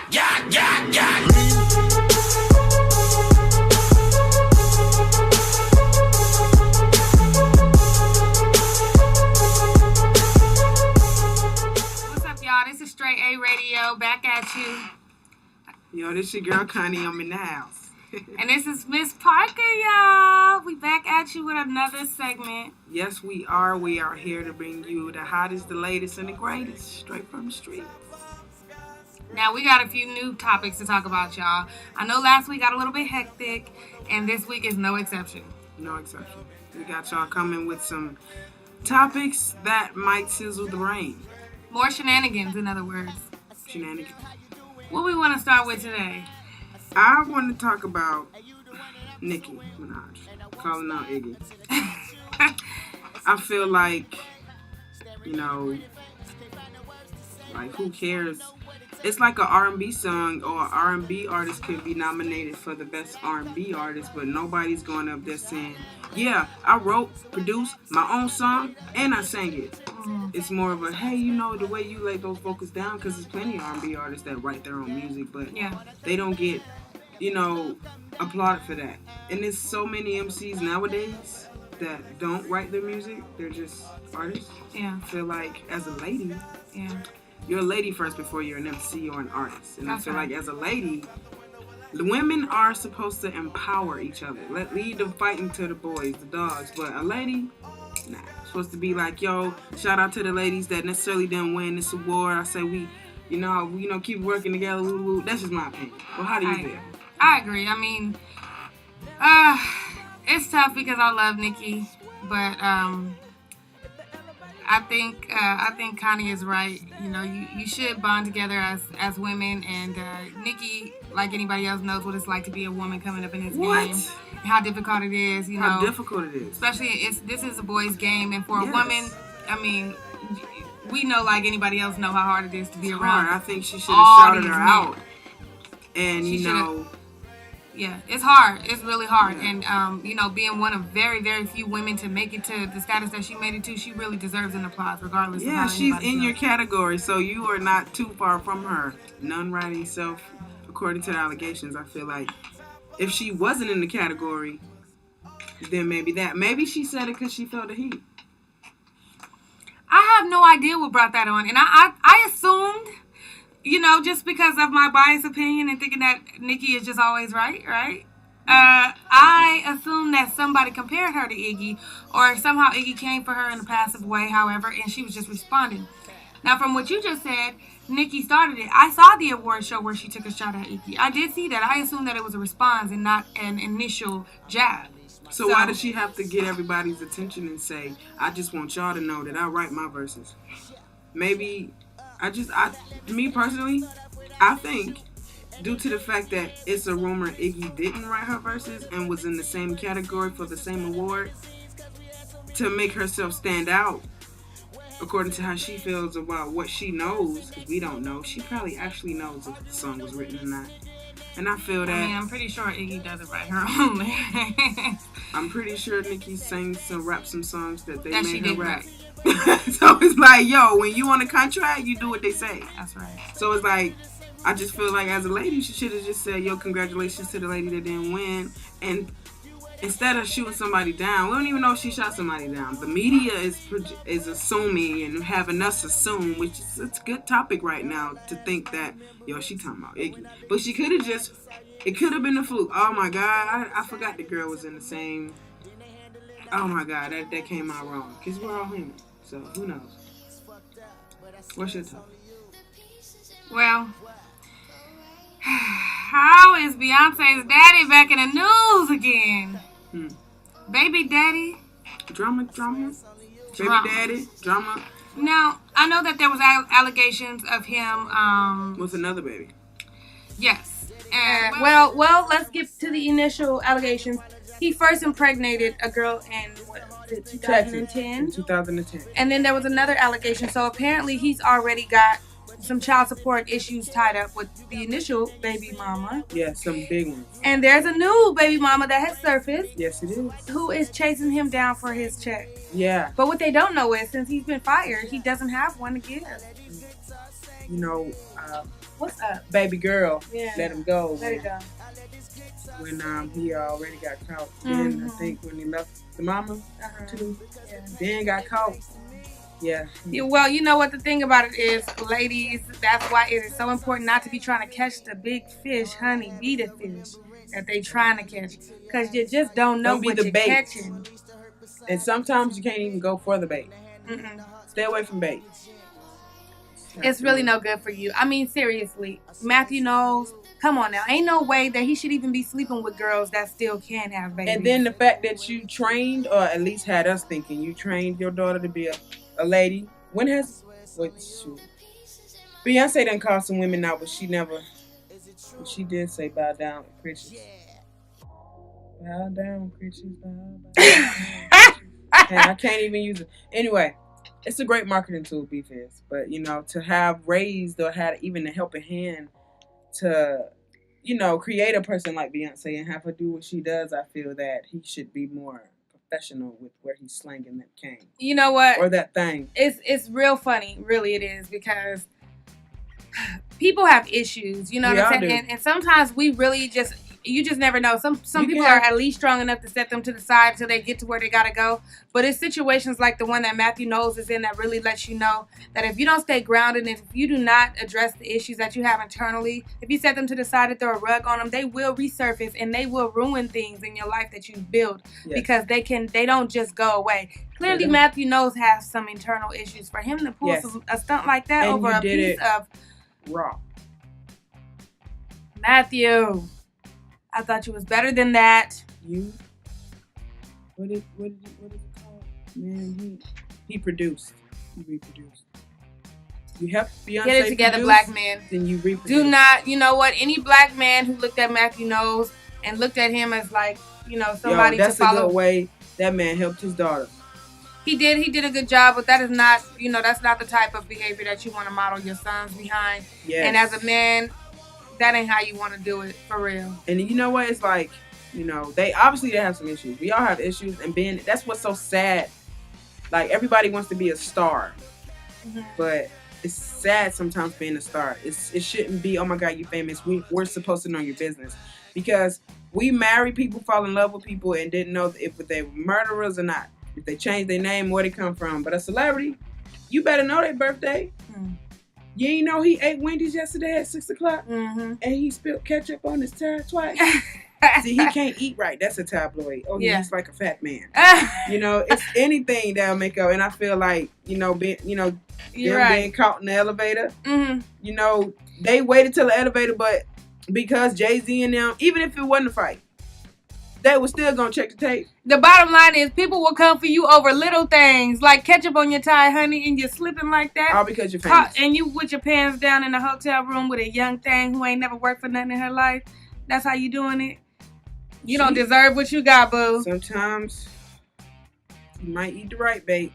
What's up, y'all? This is Str8 Radio, back at you. Yo, this your girl Connie. I'm in the house. And this is Miss Parker, y'all. We back at you with another segment. Yes, we are. We are here to bring you the hottest, the latest, and the greatest, straight from the street. Now, we got a few new topics to talk about, y'all. I know last week got a little bit hectic, and this week is no exception. No exception. We got y'all coming with some topics that might sizzle the brain. More shenanigans, in other words. Shenanigans. What we want to start with today? I want to talk about Nicki Minaj, calling out Iggy. I feel like, like who cares? It's like an R&B song or an R&B artist could be nominated for the best R&B artist, but nobody's going up there saying, yeah, I wrote, produced my own song, and I sang it. Mm-hmm. It's more of a, hey, the way you lay those vocals down, because there's plenty of R&B artists that write their own music, but they don't get, applauded for that. And there's so many MCs nowadays that don't write their music. They're just artists. Yeah. I feel like as a lady, you're a lady first before you're an MC or an artist. And I feel like as a lady, the women are supposed to empower each other. Lead the fighting to the boys, the dogs. But a lady, nah. Supposed to be like, yo, shout out to the ladies that necessarily didn't win this award. I say we keep working together. Woo. That's just my opinion. Well, how do you feel? I agree. I mean, it's tough because I love Nicki, but I think Connie is right. You should bond together as women, and Nicki, like anybody else, knows what it's like to be a woman coming up in this game. How difficult it is. How difficult it is. Especially this is a boys' game, and for a woman, I mean, we know like anybody else know how hard it is to be around. Hard. I think she should have shouted her out. And yeah, it's hard. It's really hard. Yeah. And, being one of very, very few women to make it to the status that she made it to, she really deserves an applause regardless of how she's in feels. Your category, so you are not too far from her. None writing self, according to the allegations. I feel like if she wasn't in the category, then maybe she said it because she felt the heat. I have no idea what brought that on. And I assumed... just because of my biased opinion and thinking that Nicki is just always right? I assumed that somebody compared her to Iggy, or somehow Iggy came for her in a passive way, however, and she was just responding. Now, from what you just said, Nicki started it. I saw the award show where she took a shot at Iggy. I did see that. I assumed that it was a response and not an initial jab. So why does she have to get everybody's attention and say, I just want y'all to know that I write my verses? Maybe... me personally, I think due to the fact that it's a rumor Iggy didn't write her verses and was in the same category for the same award, to make herself stand out according to how she feels about what she knows, because we don't know. She probably actually knows if the song was written or not. And I feel that... I'm pretty sure Iggy doesn't write her own lyrics. I'm pretty sure Nicki sang some songs that they made her rap. So it's like, yo, when you on a contract, you do what they say. That's right. So it's like, I just feel like as a lady, she should have just said, yo, congratulations to the lady that didn't win. And instead of shooting somebody down, we don't even know if she shot somebody down. The media is assuming and having us assume, which is it's a good topic right now to think that, yo, she talking about Iggy. But she could have it could have been a fluke. Oh my God, I forgot the girl was in the same. Oh my God, that came out wrong. Because we're all human. So, who knows? What's your topic? Well, how is Beyonce's daddy back in the news again? Baby daddy? Drama? Baby daddy? Drama? Now, I know that there was allegations of him... with another baby? Yes. Well, let's get to the initial allegations. He first impregnated a girl in 2010. In 2010. And then there was another allegation. So apparently he's already got some child support issues tied up with the initial baby mama. Yeah, some big ones. And there's a new baby mama that has surfaced. Yes, it is. Who is chasing him down for his check. Yeah. But what they don't know is since he's been fired, he doesn't have one to give. you know, What's up? baby girl, Yeah. let him go. Let it go. When he already got caught. Then I think when he left the mama too, then got caught. Yeah. Well, you know what the thing about it is, ladies, that's why it is so important not to be trying to catch the big fish, honey. Be the fish that they trying to catch. Because you just don't know what you're catching. And sometimes you can't even go for the bait. Stay away from bait. It's really no good for you. I mean, seriously. Matthew Knowles, come on now. Ain't no way that he should even be sleeping with girls that still can have babies. And then the fact that you trained, or at least had us thinking, you trained your daughter to be a lady. When has... Beyonce done called some women out, but she never... She did say bow down, Christians. Bow down, Christians. Bow down. And I can't even use it. Anyway, it's a great marketing tool, beef is. But, you know, to have raised or had even a helping hand to, you know, create a person like Beyonce and have her do what she does, I feel that he should be more professional with where he's slanging that cane. You know what? Or that thing. It's real funny. Really, it is. Because people have issues. You know what I'm saying? And sometimes we really just... You just never know. Some people are at least strong enough to set them to the side until they get to where they gotta go. But it's situations like the one that Matthew Knowles is in that really lets you know that if you don't stay grounded and if you do not address the issues that you have internally, if you set them to the side and throw a rug on them, they will resurface and they will ruin things in your life that you've built because they don't just go away. Clearly, Matthew Knowles has some internal issues. For him to pull a stunt like that over a piece of raw. Matthew, I thought you was better than that. You? What is it called? Man, he produced. He reproduced. You help Beyonce get it together, produce, black man. Then you reproduce. Do not, you know what? Any black man who looked at Matthew Knowles and looked at him as like, you know, somebody to follow. That's a good way that man helped his daughter. He did a good job, but that is not, you know, that's not the type of behavior that you want to model your sons behind. Yes. And as a man, that ain't how you want to do it, for real. And you know what? It's like, you know, they have some issues. We all have issues, and that's what's so sad. Like, everybody wants to be a star, but it's sad sometimes being a star. It shouldn't be, oh my God, you famous. We're supposed to know your business, because we marry people, fall in love with people, and didn't know if they were murderers or not. If they changed their name, where they come from. But a celebrity, you better know their birthday. You ain't know he ate Wendy's yesterday at 6 o'clock? And he spilled ketchup on his tie twice? See, he can't eat right. That's a tabloid. Oh, he's like a fat man. You know, it's anything that'll make up. And I feel like, you know, being caught in the elevator. You know, they waited till the elevator, but because Jay-Z and them, even if it wasn't a fight, they were still going to check the tape. The bottom line is people will come for you over little things like ketchup on your tie, honey, and you're slipping like that. All because you're famous. And you with your pants down in a hotel room with a young thing who ain't never worked for nothing in her life. That's how you doing it? You don't deserve what you got, boo. Sometimes you might eat the right bait,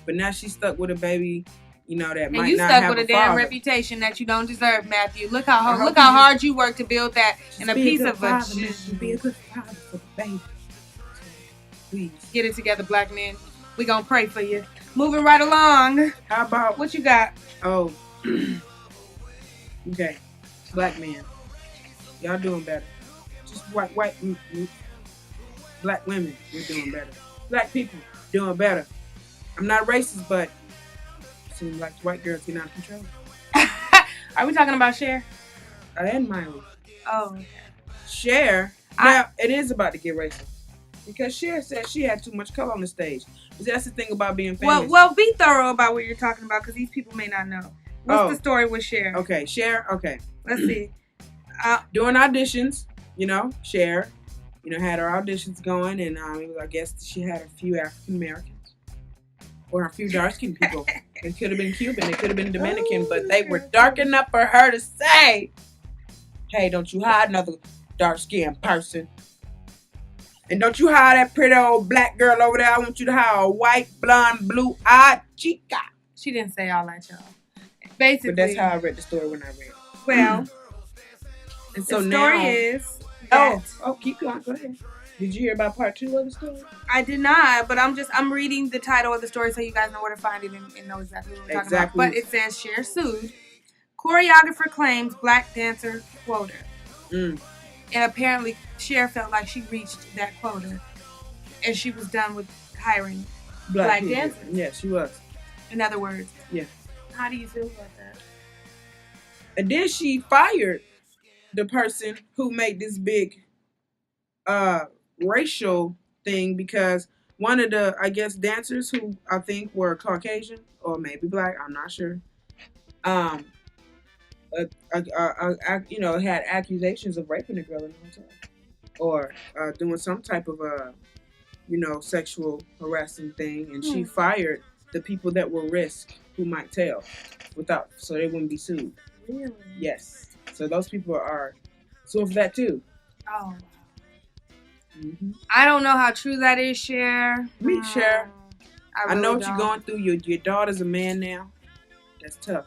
but now she's stuck with a baby, you know, that might not have a father. And you stuck with a damn reputation that you don't deserve, Matthew. Look how hard you work to build that, and a piece of a... Be a good father for the baby. Please. Get it together, black men. We gonna pray for you. Moving right along. How about... What you got? Oh. Okay. Black men. Y'all doing better. Just white black women, we're doing better. Black people doing better. I'm not racist, but it seems like white girls getting out of control. Are we talking about Cher? And Miley. Oh, okay. Cher. Now, it is about to get racist. Because Cher said she had too much color on the stage. But that's the thing about being famous. Well, be thorough about what you're talking about, because these people may not know. What's the story with Cher? Okay, Cher. Okay. Let's see. During auditions, you know, Cher, you know, had her auditions going, and I guess she had a few African Americans or a few dark skinned people. It could have been Cuban, it could have been Dominican, but they were dark enough for her to say, "Hey, don't you hire another dark skinned person, and don't you hire that pretty old black girl over there. I want you to hire a white, blonde, blue-eyed chica." She didn't say all that, y'all. Basically, but that's how I read the story when I read it. Well. And so the story now, is that... Oh, keep going. Go ahead. Did you hear about part 2 of the story? I did not, but I'm reading the title of the story so you guys know where to find it and know exactly what we're talking about. But it says Cher sued Choreographer claims black dancer quota. Mm. And apparently, Cher felt like she reached that quota. And she was done with hiring black dancers. Yeah, she was. In other words. Yeah. How do you feel about that? And then she fired the person who made this big racial thing because one of the, I guess, dancers who I think were Caucasian or maybe black, I'm not sure, had accusations of raping a girl in the hotel or doing some type of sexual harassing thing, and she fired the people that were risk who might tell so they wouldn't be sued. Really? Yes. So those people are suing for that too. Oh. Mm-hmm. I don't know how true that is, Cher. Me, Cher. I know what don't. you're going through. Your daughter's a man now. That's tough.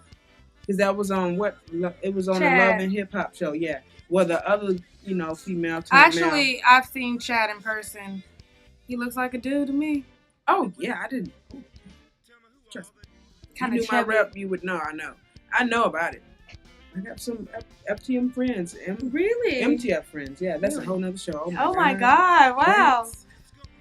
Because that was on what? It was on the Love and Hip Hop show. Yeah. Well, the other, female. Actually, I've seen Chad in person. He looks like a dude to me. Oh yeah, I didn't. Trust me. Kind of my rep, you would know. I know about it. I got some FTM friends. Really? MTF friends. Yeah, that's a whole nother show. Oh my God! Wow.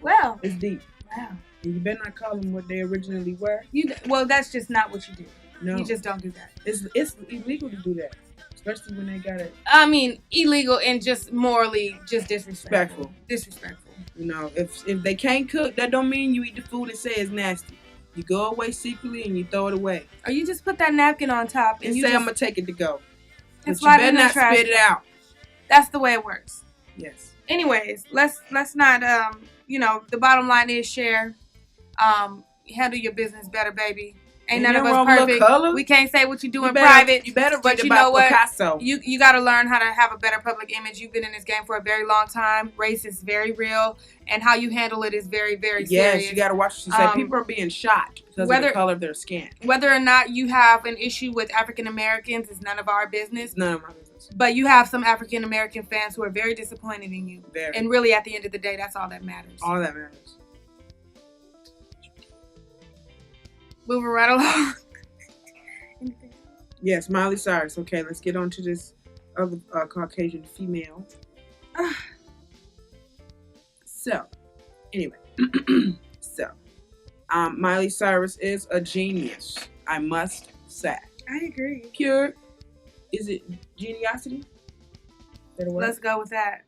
Well. It's deep. Wow. And you better not call them what they originally were. Well, that's just not what you do. No. You just don't do that. It's illegal to do that, especially when they got it. I mean, illegal and just morally just disrespectful. Disrespectful. If they can't cook, that don't mean you eat the food and say it's nasty. You go away secretly and you throw it away. Or you just put that napkin on top and say, I'm going to take it to go. But you better not spit it out. That's the way it works. Yes. Anyways, let's not, the bottom line is, Cher, handle your business better, baby. Ain't none of us perfect. We can't say what you do in private. You better but you know what? Picasso. You got to learn how to have a better public image. You've been in this game for a very long time. Race is very real, and how you handle it is very, very serious. Yes, you got to watch what you say. People are being shot because of the color of their skin. Whether or not you have an issue with African Americans is none of our business. None of my business. But you have some African American fans who are very disappointed in you. Very. And really, at the end of the day, that's all that matters. All that matters. Moving right along. Yes, Miley Cyrus. Okay, let's get on to this other Caucasian female. So, anyway. Miley Cyrus is a genius, I must say. I agree. Pure, is it geniosity? Let's go with that.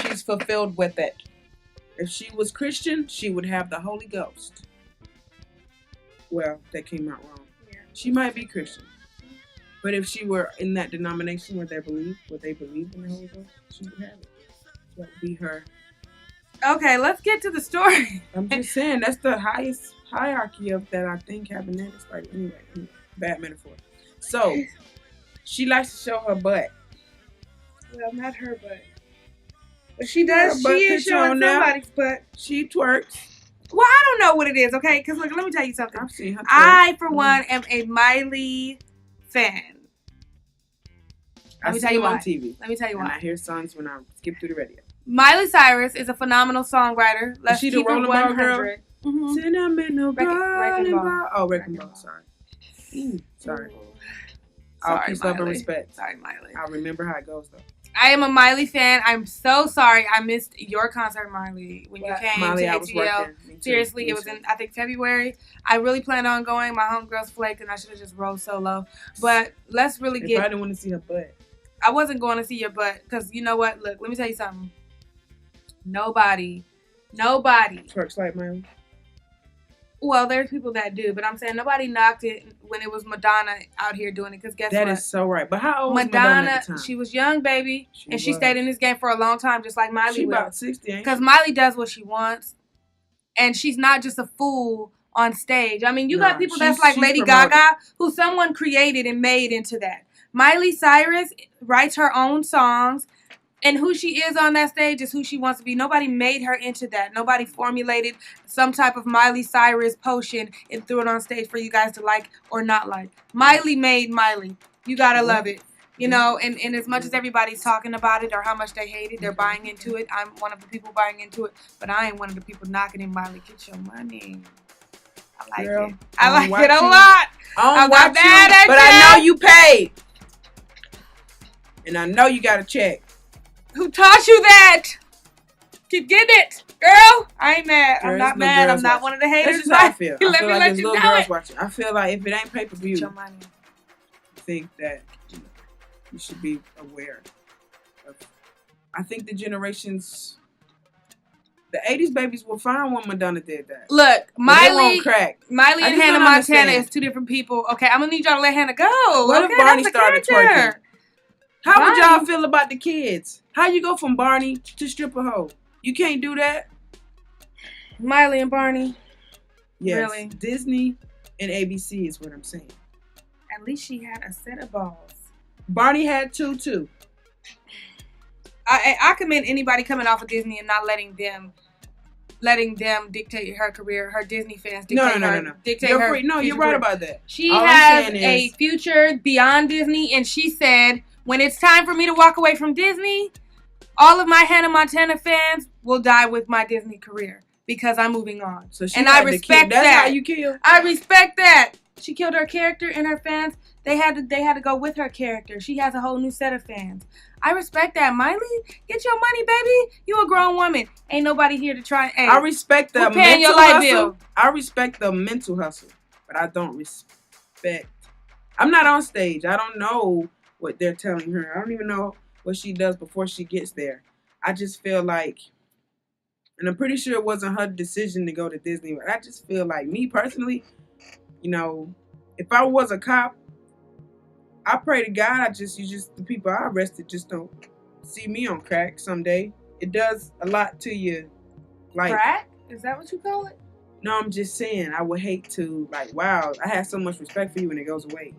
She's fulfilled with it. If she was Christian, she would have the Holy Ghost. Well, that came out wrong. She might be Christian, but if she were in that denomination where they believe in the Holy Ghost, she would have it. That would be her. Okay, let's get to the story. I'm just saying that's the highest hierarchy of that I think having that. It's like anyway, bad metaphor. So she likes to show her butt. Well, not her butt, but she does. She is showing somebody's butt. She twerks. Well, I don't know what it is, okay? Because, look, let me tell you something. I've seen her twerk. I, for one, am a Miley fan. Let me tell you why. On TV. Let me tell you why. And I hear songs when I skip through the radio. Miley Cyrus is a phenomenal songwriter. Let's keep it 100. Mm-hmm. Cinnamon, Wrecking Ball. Oh, Wrecking Ball. Sorry. Sorry. I'll peace, love, and respect. Sorry, Miley. I'll remember how it goes, though. I am a Miley fan. I'm so sorry I missed your concert, Miley, when you came Miley, to ATL. Seriously, it was in, I think, February. I really planned on going. My homegirls flaked, and I should have just rolled solo. But let's really I didn't want to see her butt. I wasn't going to see your butt because you know what? Look, let me tell you something. Nobody twerks like Miley. Well, there's people that do, but I'm saying nobody knocked it when it was Madonna out here doing it. Because guess what? That is so right. But how old was Madonna at the time? She was young, baby. She stayed in this game for a long time, just like Miley. She about 60, ain't she? Because Miley does what she wants. And she's not just a fool on stage. I mean, you got people that's like Lady Gaga, who someone created and made into that. Miley Cyrus writes her own songs. And who she is on that stage is who she wants to be. Nobody made her into that. Nobody formulated some type of Miley Cyrus potion and threw it on stage for you guys to like or not like. Miley made Miley. You gotta love it. You know, and as much as everybody's talking about it or how much they hate it, they're buying into it. I'm one of the people buying into it. But I ain't one of the people knocking in Miley. Get your money. I like Girl, it. I like it a you. lot. I'm not mad at but you. I know you paid. And I know you got a check. Who taught you that? Keep getting it, girl. I ain't mad. Girl, I'm not mad. I'm not one of the haters. That's just how I feel. I Let feel me like let there's you little know girls it. watching. I feel like if it ain't pay-per-view, Your money. I think that you should be aware of. I think the generations, the 80s babies were fine when Madonna did that. Look, Miley and Hannah Montana is two different people. Okay, I'm gonna need y'all to let Hannah go. What okay, if Barney that's started twerking? How would y'all feel about the kids? How you go from Barney to stripper hoe? You can't do that. Miley and Barney. Yes, really? Disney and ABC is what I'm saying. At least she had a set of balls. Barney had two too. I commend anybody coming off of Disney and not letting them dictate her career. Her Disney fans dictate No. Dictate you're her. free. No, you're right about that. She has a future beyond Disney, and she said, when it's time for me to walk away from Disney, all of my Hannah Montana fans will die with my Disney career because I'm moving on. So I respect that. That's how you kill. I respect that. She killed her character, and her fans, they had to go with her character. She has a whole new set of fans. I respect that. Miley, get your money, baby. You a grown woman. Ain't nobody here to try. Hey, I respect the mental hustle. I respect the mental hustle, but I don't respect. I'm not on stage. I don't know what they're telling her. I don't even know what she does before she gets there. I just feel like, and I'm pretty sure it wasn't her decision to go to Disney, but I just feel like, me personally, you know, if I was a cop, I pray to God, the people I arrested just don't see me on crack someday. It does a lot to you. Like, crack? Is that what you call it? No, I'm just saying, I would hate to, like, wow, I have so much respect for you when it goes away.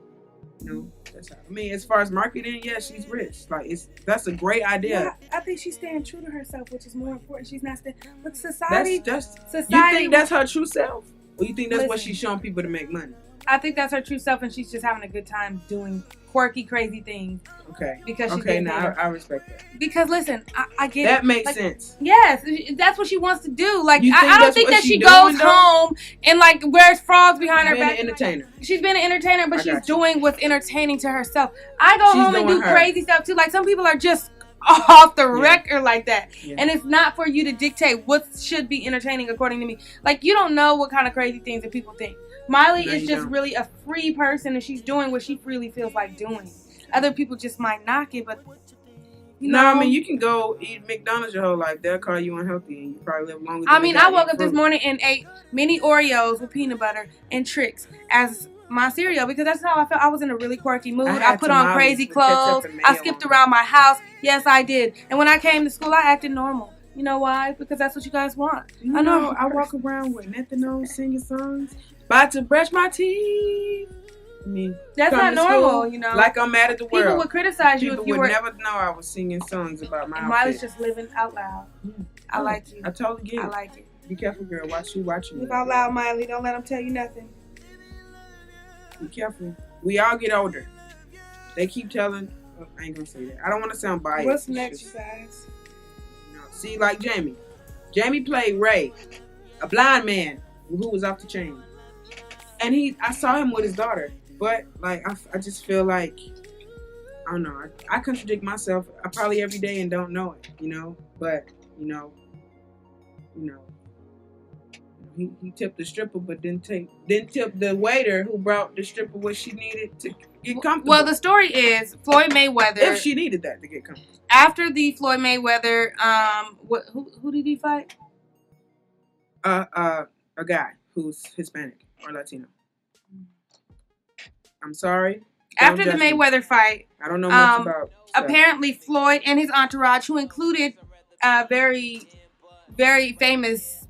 You know, that's how, I mean, as far as marketing, yeah, she's rich. Like, that's a great idea. Yeah, I think she's staying true to herself, which is more important. She's not staying, but society. You think that's her true self? Or you think that's what she's showing people to make money? I think that's her true self, and she's just having a good time doing quirky, crazy things. Okay. Because she's I respect that. Because listen, I get that makes sense. Yes, that's what she wants to do. Like, I don't think that she goes home and like wears frogs behind her back. She's been an entertainer. She's been an entertainer, but she's doing what's entertaining to herself. I go home and do crazy stuff too. Like, some people are just off the record like that. Yeah. And it's not for you to dictate what should be entertaining according to me. Like, you don't know what kind of crazy things that people think. Miley is just really a free person, and she's doing what she freely feels like doing. Other people just might knock it, but you know. No, I mean, you can go eat McDonald's your whole life. They'll call you unhealthy, and you probably live longer. I mean, I woke up this morning and ate mini Oreos with peanut butter and Trix as my cereal because that's how I felt. I was in a really quirky mood. I put on crazy clothes. I skipped around my house. Yes, I did. And when I came to school, I acted normal. You know why? Because that's what you guys want. I know. I walk around with nothing on, singing songs. About to brush my teeth. I mean, that's not normal, you know. Like I'm mad at the world. People would criticize you if you were. People would never know I was singing songs about my outfit. Miley's just living out loud. I like you. I totally get it. I like it. Be careful, girl. Watch you watching. Live out loud, Miley. Don't let them tell you nothing. Be careful. We all get older. They keep telling. Oh, I ain't gonna say that. I don't want to sound biased. What's next, you guys? No. See, like Jamie. Jamie played Ray, a blind man who was off the chain. And I saw him with his daughter, but like I just feel like, I don't know, I contradict myself probably every day and don't know it, you know. But he tipped the stripper, but didn't tip the waiter who brought the stripper what she needed to get comfortable. Well, the story is Floyd Mayweather. If she needed that to get comfortable. After the Floyd Mayweather, who did he fight? A guy who's Hispanic or Latino. I'm sorry. After the Mayweather fight, I don't know much about stuff. Apparently Floyd and his entourage, who included a very, very famous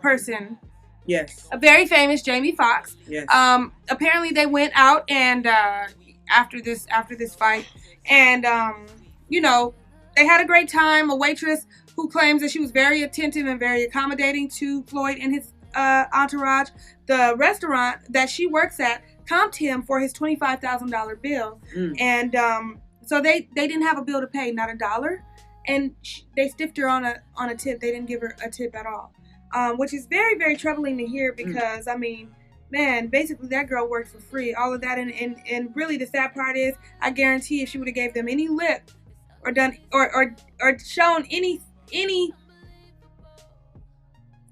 person. Yes. A very famous Jamie Foxx. Yes. Apparently they went out and after this fight, and they had a great time. A waitress who claims that she was very attentive and very accommodating to Floyd and his entourage. The restaurant that she works at comped him for his $25,000 bill, and so they didn't have a bill to pay, not $1, and they stiffed her on a tip. They didn't give her a tip at all. which is very, very troubling to hear because, I mean, man, basically that girl worked for free. All of that, and really the sad part is, I guarantee if she would have gave them any lip or done or shown any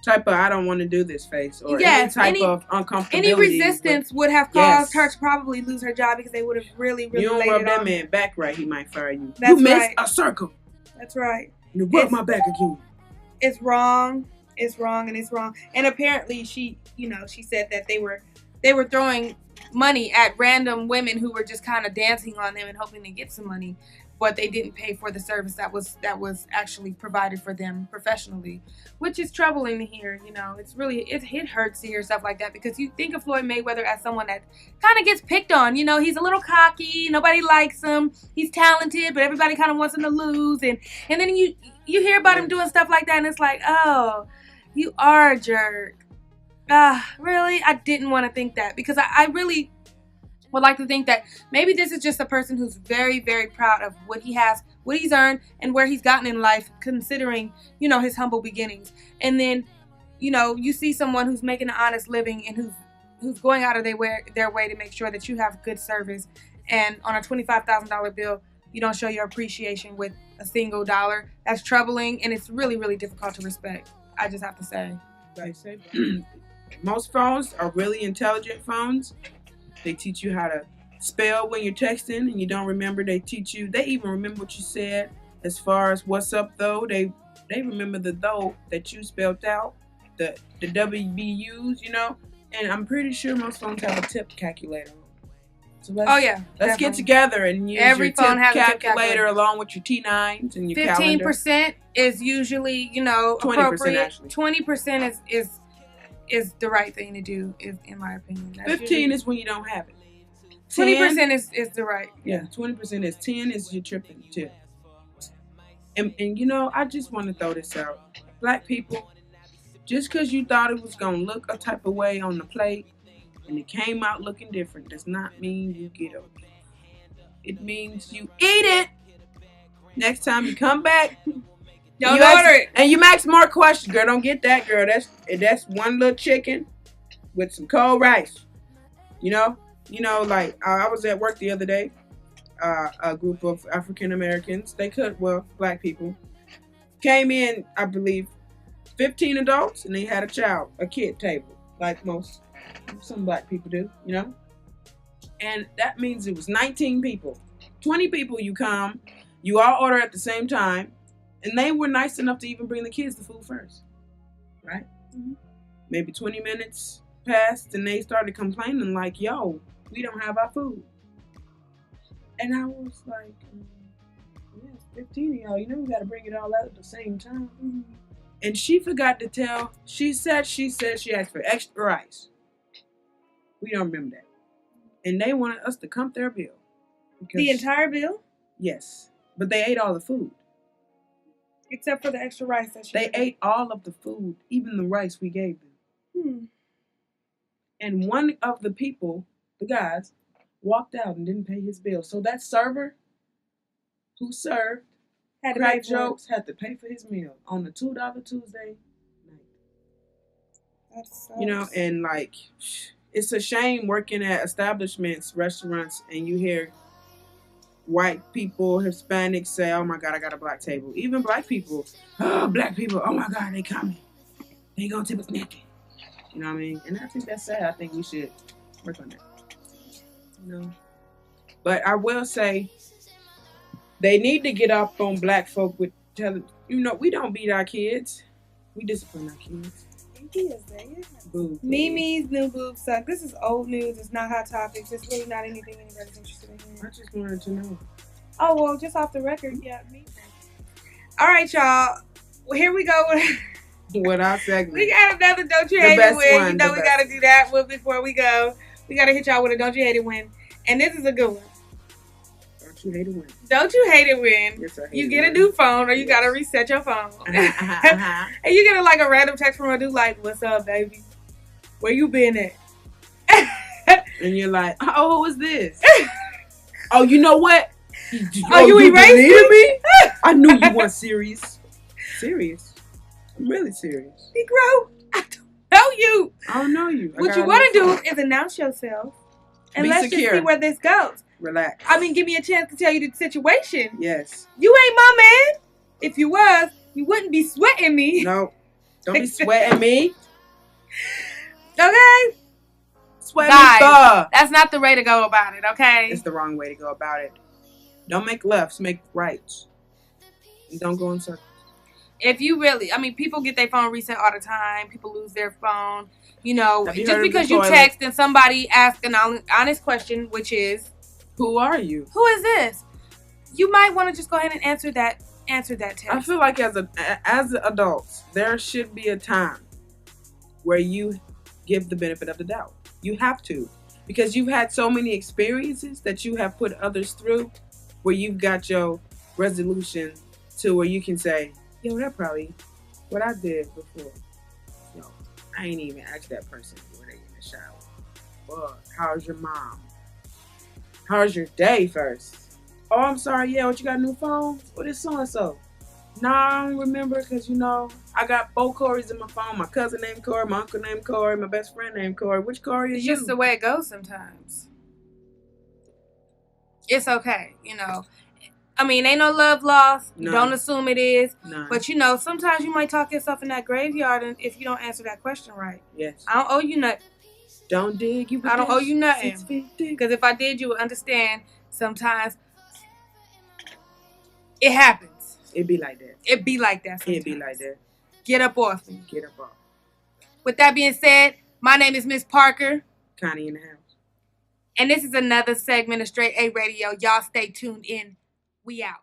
type of I don't want to do this face or any type of uncomfortability. Any resistance would have caused her to probably lose her job because they would have really, really. You don't laid rub it that on man back right, he might fire you. That's you missed right. a circle. That's right. You rub my back again. It's wrong. It's wrong, and it's wrong. And apparently, she said that they were throwing money at random women who were just kind of dancing on them and hoping to get some money, but they didn't pay for the service that was actually provided for them professionally, which is troubling to hear. It hurts to hear stuff like that because you think of Floyd Mayweather as someone that kind of gets picked on. He's a little cocky, nobody likes him. He's talented, but everybody kind of wants him to lose, and then you hear about him doing stuff like that, and it's like, oh, you are a jerk. Really? I didn't want to think that because I really would like to think that maybe this is just a person who's very, very proud of what he has, what he's earned, and where he's gotten in life, considering, his humble beginnings. And then, you see someone who's making an honest living and who's going out of their way to make sure that you have good service. And on a $25,000 bill, you don't show your appreciation with a single dollar. That's troubling, and it's really, really difficult to respect. I just have to say. Most phones are really intelligent phones. They teach you how to spell when you're texting and you don't remember. They even remember what you said. As far as what's up though, they remember the though that you spelled out, the WBUs, and I'm pretty sure most phones have a tip calculator. So let's get together and use your tip calculator along with your T9s and your 15% calendar. Is usually, 20% appropriate. Actually. 20% is the right thing to do, in my opinion. 15 is when you don't have it. 20% is the right. Yeah, 20% is 10 is your tripping tip. And I just want to throw this out. Black people, just because you thought it was going to look a type of way on the plate and it came out looking different does not mean you get over it. It means you eat it. Next time you come back, don't order it. And you ask more questions. Girl, don't get that, girl. That's one little chicken with some cold rice. Like I was at work the other day. A group of African Americans, black people, came in, I believe, 15 adults, and they had a kid table, like some black people do, And that means it was 19 people. 20 people you all order at the same time. And they were nice enough to even bring the kids the food first, right? Mm-hmm. Maybe 20 minutes passed, and they started complaining like, yo, we don't have our food. And I was like, it's 15 of y'all. We got to bring it all out at the same time. Mm-hmm. And she forgot to tell, she said she asked for extra rice. We don't remember that. And they wanted us to comp their bill. The entire bill? Yes. But they ate all the food. Except for the extra rice that they ate all of the food, even the rice we gave them. And one of the people, the guys, walked out and didn't pay his bill. So that server who served had to pay for his meal on the $2 Tuesday night. That sucks. And like, it's a shame working at establishments, restaurants, and you hear white people, Hispanics say, oh my God, I got a black table. Even black people, black people, oh my God, they coming. They gonna tip us naked. You know what I mean? And I think that's sad. I think we should work on that. But I will say, they need to get up on black folk with telling, we don't beat our kids. We discipline our kids. Mimi's new boobs suck. This is old news. It's not hot topics. It's really not anything anybody's interested in. I just wanted to know. Oh, well, just off the record, yeah, me. All right, y'all. Well, here we go. What our segment. We got another Don't You Hate It win. We got to do that one before we go. We got to hit y'all with a Don't You Hate It win. And this is a good one. Don't you hate it win? Don't you hate it win? Yes, I hate you get a new phone or you got to reset your phone. And you get a random text from a dude like, what's up, baby? Where you been at? And you're like, oh, who is this? Oh, you know what? You erased me? I knew you weren't serious. Serious? I'm really serious. Negro, I don't know you. I don't know you. What you want to do is announce yourself. And let's secure. just see where this goes. Relax. I mean, give me a chance to tell you the situation. Yes. You ain't my man. If you was, you wouldn't be sweating me. No. Don't be sweating me. Okay? Sweating Guys, that's not the way to go about it, okay? It's the wrong way to go about it. Don't make lefts, make rights. And don't go in circles. If you really, I mean, people get their phone reset all the time. People lose their phone. You know, just because you text and somebody asks an honest question, which is, who are you? Who is this? You might want to just go ahead and answer that text. I feel like as adults, there should be a time where you give the benefit of the doubt. You have to, because you've had so many experiences that you have put others through, where you've got your resolution to where you can say, yo, that probably what I did before. Yo, I ain't even asked that person were they in the shower. Well, how's your mom? How's your day first? Oh, I'm sorry. Yeah, what you got a new phone? What is so-and-so? Nah, I don't remember because, you know, I got 4 Corys in my phone. My cousin named Corey, my uncle named Corey, my best friend named Corey. Which Corey is you? It's just the way it goes sometimes. It's okay, you know. I mean, ain't no love lost. No. Don't assume it is. No. But, you know, sometimes you might talk yourself in that graveyard if you don't answer that question right. Yes. I don't owe you nothing. Don't dig. I don't owe you nothing. Because if I did, you would understand sometimes it happens. It be like that. It be like that sometimes. It be like that. Get up off me. Get up off. With that being said, my name is Miss Parker. Connie in the house. And this is another segment of Str8 Radio. Y'all stay tuned in. We out.